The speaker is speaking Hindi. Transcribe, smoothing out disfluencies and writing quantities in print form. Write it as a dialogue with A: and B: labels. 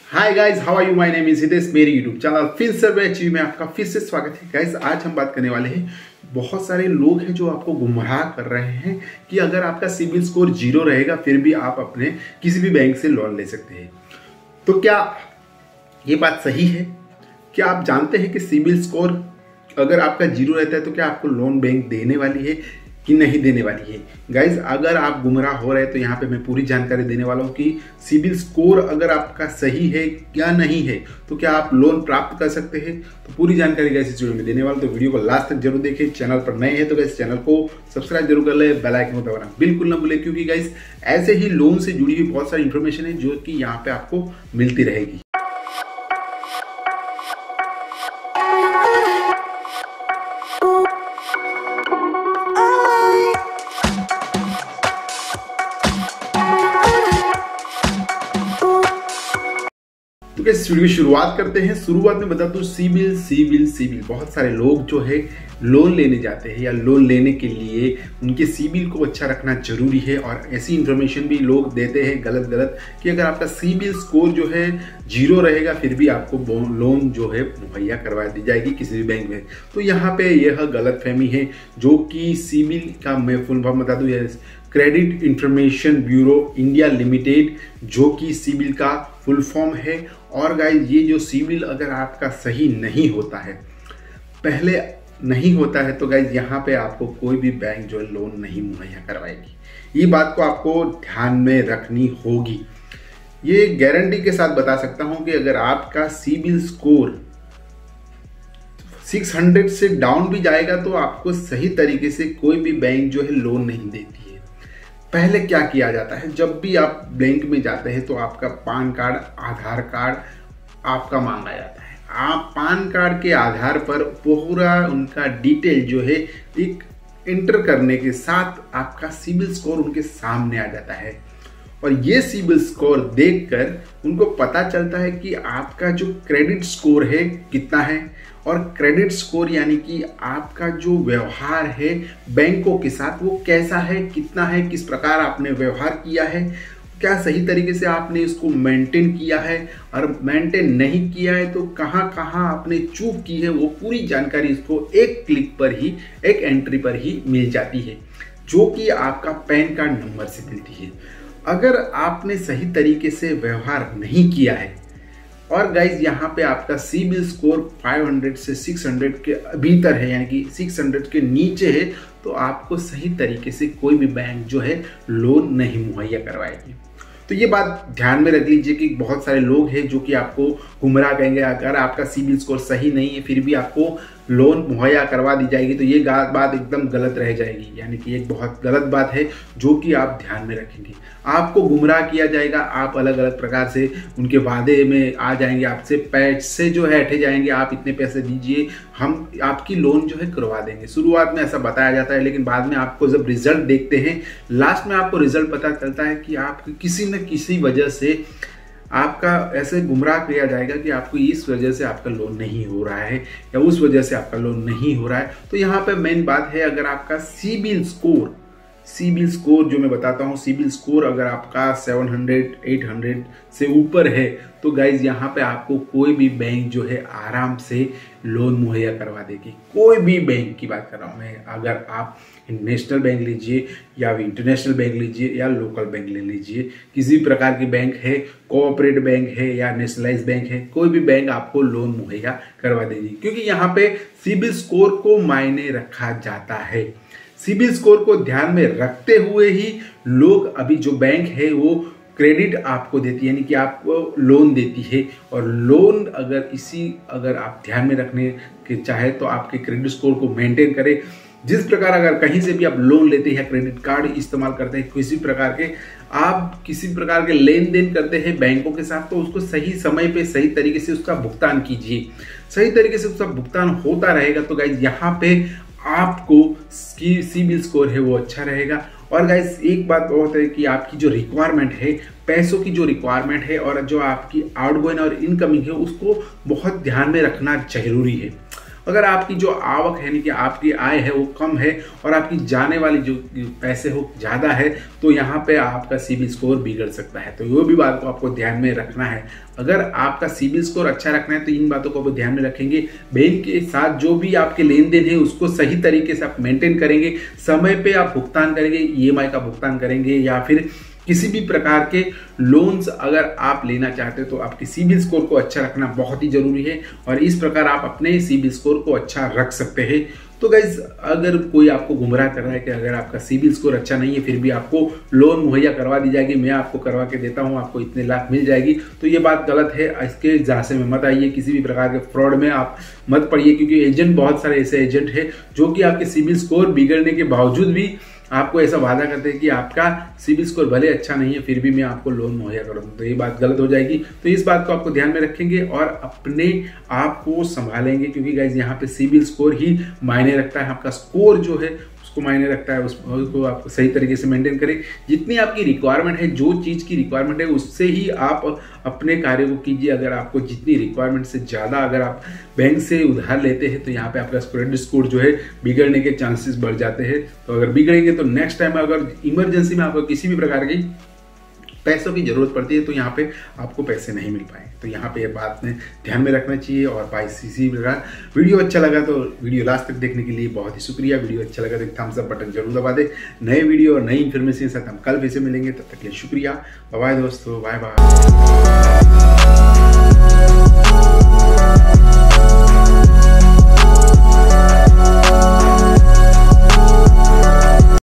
A: Hi guys, how are you? My name is Hitesh. मेरी यूट्यूब चैनल FinServe में आपका फिर से स्वागत है। गाइस, आज हम बात करने वाले हैं, बहुत सारे लोग हैं जो आपको गुमराह कर रहे हैं कि अगर आपका सिबिल स्कोर 0 रहेगा फिर भी आप अपने किसी भी बैंक से लोन ले सकते हैं। तो क्या ये बात सही है? क्या आप जानते हैं कि सिबिल स्कोर अगर आपका 0 रहता है तो क्या आपको लोन बैंक देने वाली है कि नहीं देने वाली है? गाइज, अगर आप गुमराह हो रहे हैं तो यहाँ पे मैं पूरी जानकारी देने वाला हूँ कि सिबिल स्कोर अगर आपका सही है या नहीं है तो क्या आप लोन प्राप्त कर सकते हैं। तो पूरी जानकारी गाइस इस वीडियो में देने वाला, तो वीडियो को लास्ट तक जरूर देखें। चैनल पर नए हैं तो गाइस चैनल को सब्सक्राइब जरूर कर ले, बेल आइकन को दबाना बिल्कुल ना भूले, क्योंकि गाइस ऐसे ही लोन से जुड़ी हुई बहुत सारी इंफॉर्मेशन है जो कि यहाँ पे आपको मिलती रहेगी। तो इस वीडियो की शुरुआत करते हैं। शुरुआत में बता दूं, सिबिल बहुत सारे लोग जो है लोन लेने जाते हैं या लोन लेने के लिए उनके सिबिल को अच्छा रखना जरूरी है, और ऐसी इंफॉर्मेशन भी लोग देते हैं गलत कि अगर आपका सिबिल स्कोर जो है 0 रहेगा फिर भी आपको लोन जो है मुहैया करवा दी जाएगी किसी भी बैंक में। तो यहाँ पे यह गलतफहमी है, जो कि सिबिल का मैं फुल फॉर्म बता दूं, credit information bureau India limited, जो कि सिबिल का फुल फॉर्म है। और गाइस, ये जो सिबिल अगर आपका सही नहीं होता है, पहले नहीं होता है, तो गाइस यहाँ पे आपको कोई भी बैंक जो है लोन नहीं मुहैया करवाएगी। ये बात को आपको ध्यान में रखनी होगी। ये गारंटी के साथ बता सकता हूं कि अगर आपका सिबिल स्कोर 600 से डाउन भी जाएगा तो आपको सही तरीके से कोई भी बैंक जो है लोन नहीं देती है। पहले क्या किया जाता है, जब भी आप बैंक में जाते हैं तो आपका पान कार्ड, आधार कार्ड आपका मांगा जाता है। आप पान कार्ड के आधार पर पूरा उनका डिटेल जो है एक एंटर करने के साथ आपका सिबिल स्कोर उनके सामने आ जाता है, और ये सिबिल स्कोर देखकर उनको पता चलता है कि आपका जो क्रेडिट स्कोर है कितना है। और क्रेडिट स्कोर यानी कि आपका जो व्यवहार है बैंकों के साथ वो कैसा है, कितना है, किस प्रकार आपने व्यवहार किया है, क्या सही तरीके से आपने इसको मेंटेन किया है, और मेंटेन नहीं किया है तो कहाँ कहाँ आपने चूक की है, वो पूरी जानकारी इसको एक क्लिक पर ही, एक एंट्री पर ही मिल जाती है, जो कि आपका पैन कार्ड नंबर से मिलती है। अगर आपने सही तरीके से व्यवहार नहीं किया है और गाइज यहाँ पे आपका सिबिल स्कोर 500 से 600 के भीतर है, यानी कि 600 के नीचे है, तो आपको सही तरीके से कोई भी बैंक जो है लोन नहीं मुहैया करवाएगी। तो ये बात ध्यान में रख लीजिए कि बहुत सारे लोग हैं जो कि आपको गुमराह कहेंगे, अगर आपका सिबिल स्कोर सही नहीं है फिर भी आपको लोन मुहैया करवा दी जाएगी, तो ये बात एकदम गलत रह जाएगी। यानी कि एक बहुत गलत बात है जो कि आप ध्यान में रखेंगे। आपको गुमराह किया जाएगा, आप अलग अलग प्रकार से उनके वादे में आ जाएंगे, आपसे पैसे जो है हटे जाएंगे, आप इतने पैसे दीजिए, हम आपकी लोन जो है करवा देंगे। शुरुआत में ऐसा बताया जाता है, लेकिन बाद में आपको जब रिजल्ट देखते हैं, लास्ट में आपको रिजल्ट पता चलता है कि आप किसी न किसी वजह से आपका ऐसे गुमराह किया जाएगा कि आपको इस वजह से आपका लोन नहीं हो रहा है या उस वजह से आपका लोन नहीं हो रहा है। तो यहाँ पे मेन बात है, अगर आपका सिबिल स्कोर जो मैं बताता हूँ, सिबिल स्कोर अगर आपका 700 800 से ऊपर है तो गाइज यहाँ पे आपको कोई भी बैंक जो है आराम से लोन मुहैया करवा देगी। कोई भी बैंक की बात कर रहा हूँ मैं, अगर आप नेशनल बैंक लीजिए या इंटरनेशनल बैंक लीजिए या लोकल बैंक ले लीजिए, किसी प्रकार की बैंक है, कोऑपरेटिव बैंक है या नेशनलाइज बैंक है, कोई भी बैंक आपको लोन मुहैया करवा देगी, क्योंकि यहाँ पे सिबिल स्कोर को मायने रखा जाता है। सिबिल स्कोर को ध्यान में रखते हुए ही लोग, अभी जो बैंक है वो क्रेडिट आपको देती है, यानी कि आपको लोन देती है। और लोन अगर आप ध्यान में रखने के चाहे तो आपके क्रेडिट स्कोर को मेंटेन करें। जिस प्रकार अगर कहीं से भी आप लोन लेते हैं या क्रेडिट कार्ड इस्तेमाल करते हैं, किसी प्रकार के लेन देन करते हैं बैंकों के साथ, तो उसको सही समय पे सही तरीके से उसका भुगतान कीजिए। सही तरीके से उसका भुगतान होता रहेगा तो गाइज यहाँ पे आपको सिबिल स्कोर है वो अच्छा रहेगा। और गाइस, एक बात बहुत है कि आपकी जो रिक्वायरमेंट है, पैसों की जो रिक्वायरमेंट है और जो आपकी आउटगोइंग और इनकमिंग है, उसको बहुत ध्यान में रखना जरूरी है। अगर आपकी जो आवक है यानी कि आपकी आय है वो कम है और आपकी जाने वाली जो पैसे हो ज़्यादा है, तो यहाँ पे आपका सिबिल स्कोर बिगड़ सकता है। तो वो भी बात को आपको ध्यान में रखना है। अगर आपका सिबिल स्कोर अच्छा रखना है तो इन बातों को आप ध्यान में रखेंगे। बैंक के साथ जो भी आपके लेन देन है उसको सही तरीके से आप मेंटेन करेंगे, समय पे आप भुगतान करेंगे, ईएमआई का भुगतान करेंगे, या फिर किसी भी प्रकार के लोन्स अगर आप लेना चाहते हो तो आपके सिबिल स्कोर को अच्छा रखना बहुत ही जरूरी है, और इस प्रकार आप अपने सिबिल स्कोर को अच्छा रख सकते हैं। तो गाइज, अगर कोई आपको गुमराह कर रहा है कि अगर आपका सिबिल स्कोर अच्छा नहीं है फिर भी आपको लोन मुहैया करवा दी जाएगी, मैं आपको करवा के देता हूं, आपको इतने लाख मिल जाएगी, तो ये बात गलत है। इसके झांसे में मत आइए, किसी भी प्रकार के फ्रॉड में आप मत पड़िए, क्योंकि एजेंट, बहुत सारे ऐसे एजेंट है जो कि आपके सिबिल स्कोर बिगड़ने के बावजूद भी आपको ऐसा वादा करते हैं कि आपका सिबिल स्कोर भले अच्छा नहीं है फिर भी मैं आपको लोन मुहैया करूंगा, तो ये बात गलत हो जाएगी। तो इस बात को आपको ध्यान में रखेंगे और अपने आप को संभालेंगे, क्योंकि गाइज यहाँ पे सिबिल स्कोर ही मायने रखता है। आपका स्कोर जो है उसको मायने रखता है, उसको आप सही तरीके से मेंटेन करें। जितनी आपकी रिक्वायरमेंट है, जो चीज़ की रिक्वायरमेंट है उससे ही आप अपने कार्य को कीजिए। अगर आपको जितनी रिक्वायरमेंट से ज़्यादा अगर आप बैंक से उधार लेते हैं तो यहाँ पे आपका क्रेडिट स्कोर जो है बिगड़ने के चांसेस बढ़ जाते हैं। तो अगर बिगड़ेंगे तो नेक्स्ट टाइम अगर इमरजेंसी में आपको किसी भी प्रकार की पैसों की जरूरत पड़ती है तो यहाँ पे आपको पैसे नहीं मिल पाए। तो यहाँ पे ये बात में ध्यान में रखना चाहिए। और भाई इसी प्रकार वीडियो अच्छा लगा तो वीडियो लास्ट तक देखने के लिए बहुत ही शुक्रिया। वीडियो अच्छा लगा तो एक थम्स अप बटन जरूर दबा दे। नए वीडियो और नई इन्फॉर्मेशन के साथ हम कल फिर से मिलेंगे, तब तक के लिए शुक्रिया। बाय दोस्तों, बाय बाय।